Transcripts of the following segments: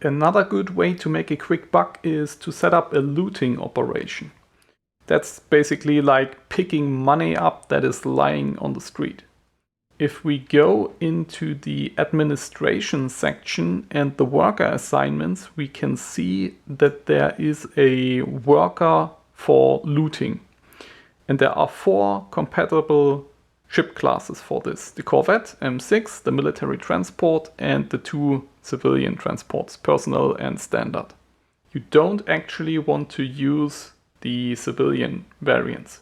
Another good way to make a quick buck is to set up a looting operation. That's basically like picking money up that is lying on the street. If we go into the administration section and the worker assignments, we can see that there is a worker for looting. And there are 4 compatible ship classes for this. The Corvette M6, the military transport, and the 2 civilian transports, personal and standard. You don't actually want to use the civilian variants,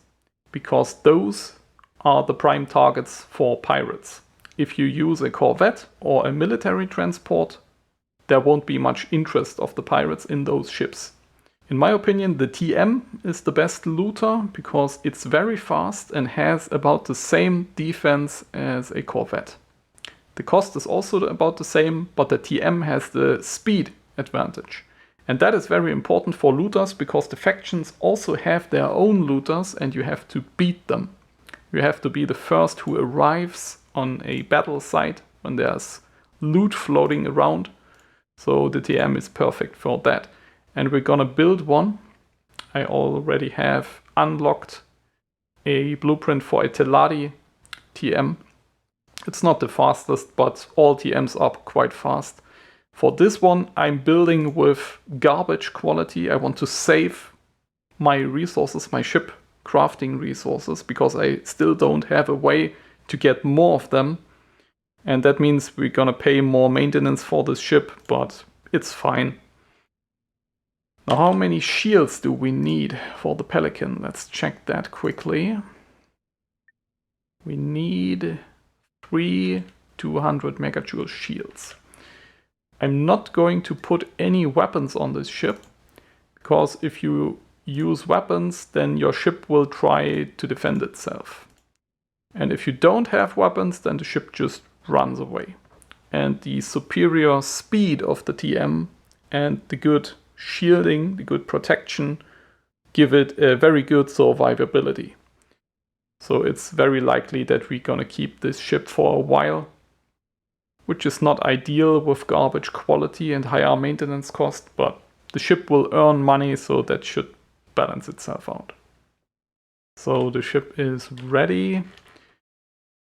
because those are the prime targets for pirates. If you use a Corvette or a military transport, there won't be much interest of the pirates in those ships. In my opinion, the TM is the best looter because it's very fast and has about the same defense as a Corvette. The cost is also about the same, but the TM has the speed advantage. And that is very important for looters because the factions also have their own looters and you have to beat them. You have to be the first who arrives on a battle site when there's loot floating around. So the TM is perfect for that. And we're gonna build one. I already have unlocked a blueprint for a 𝗟cie TM. It's not the fastest, but all TMs are quite fast. For this one, I'm building with garbage quality. I want to save my resources, my ship crafting resources, because I still don't have a way to get more of them. And that means we're gonna pay more maintenance for this ship, but it's fine. Now, how many shields do we need for the Pelican? Let's check that quickly. We need 3 200 megajoule shields. I'm not going to put any weapons on this ship, because if you use weapons, then your ship will try to defend itself. And if you don't have weapons, then the ship just runs away. And the superior speed of the TM and the good shielding, the good protection, give it a very good survivability. So it's very likely that we're gonna keep this ship for a while, which is not ideal with garbage quality and higher maintenance cost, but the ship will earn money, so that should balance itself out. So the ship is ready.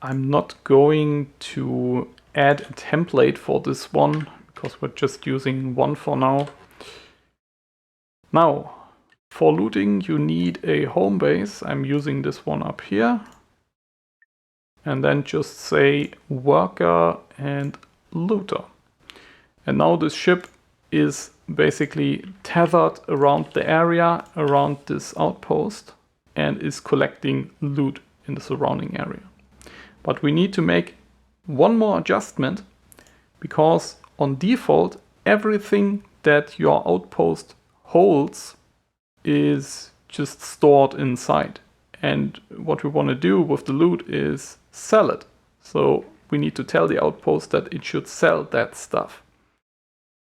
I'm not going to add a template for this one, because we're just using one for now. Now, for looting, you need a home base. I'm using this one up here. And then just say worker and looter. And now this ship is basically tethered around the area, around this outpost, and is collecting loot in the surrounding area. But we need to make one more adjustment, because on default, everything that your outpost holds is just stored inside. And what we want to do with the loot is sell it. So we need to tell the outpost that it should sell that stuff.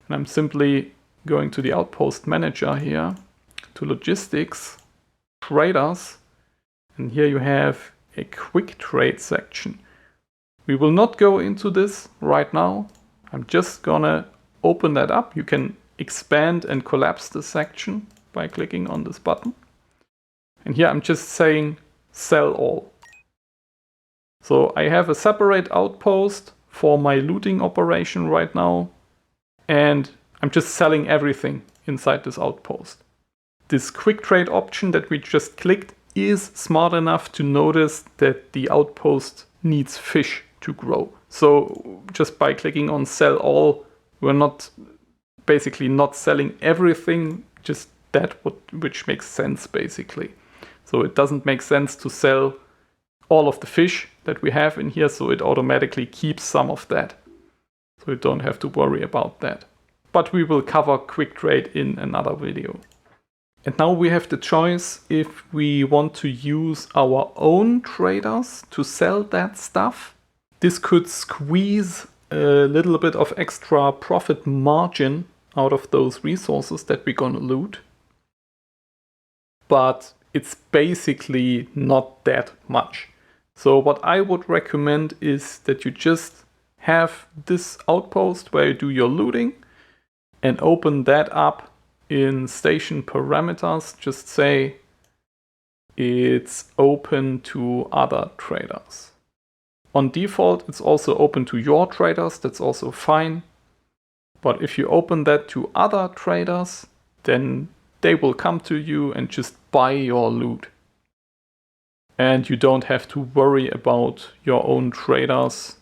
And I'm simply going to the outpost manager here, to logistics, traders, and here you have a quick trade section. We will not go into this right now. I'm just gonna open that up. You can expand and collapse this section by clicking on this button. And here I'm just saying sell all. So I have a separate outpost for my looting operation right now, and I'm just selling everything inside this outpost. This quick trade option that we just clicked is smart enough to notice that the outpost needs fish to grow. So just by clicking on sell all, we're basically not selling everything, just that which makes sense basically. So it doesn't make sense to sell all of the fish that we have in here, so it automatically keeps some of that. So you don't have to worry about that. But we will cover quick trade in another video. And now we have the choice if we want to use our own traders to sell that stuff. This could squeeze a little bit of extra profit margin out of those resources that we're gonna loot. But it's basically not that much. So what I would recommend is that you just have this outpost where you do your looting, and open that up in station parameters. Just say it's open to other traders. On default, it's also open to your traders. That's also fine. But if you open that to other traders, then they will come to you and just buy your loot. And you don't have to worry about your own traders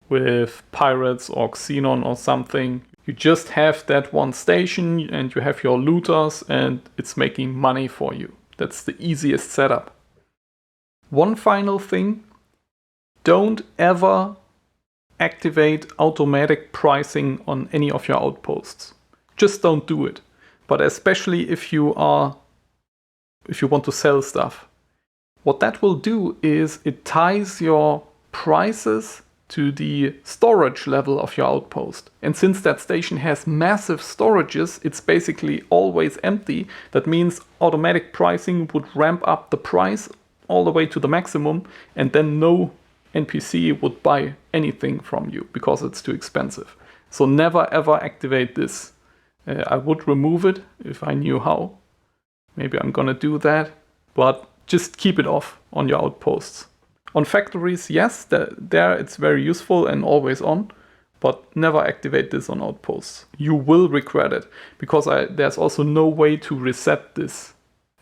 with pirates or xenon or something. You just have that one station and you have your looters and it's making money for you. That's the easiest setup. One final thing, don't ever activate automatic pricing on any of your outposts. Just don't do it. But especially if you want to sell stuff. What that will do is it ties your prices to the storage level of your outpost. And since that station has massive storages, it's basically always empty. That means automatic pricing would ramp up the price all the way to the maximum, and then no NPC would buy anything from you because it's too expensive. So never ever activate this. I would remove it if I knew how. Maybe I'm gonna do that, but just keep it off on your outposts. On factories, yes, there it's very useful and always on, but never activate this on outposts. You will regret it, because there's also no way to reset this,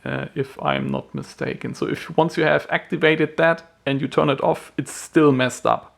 if I'm not mistaken. So if once you have activated that and you turn it off, it's still messed up.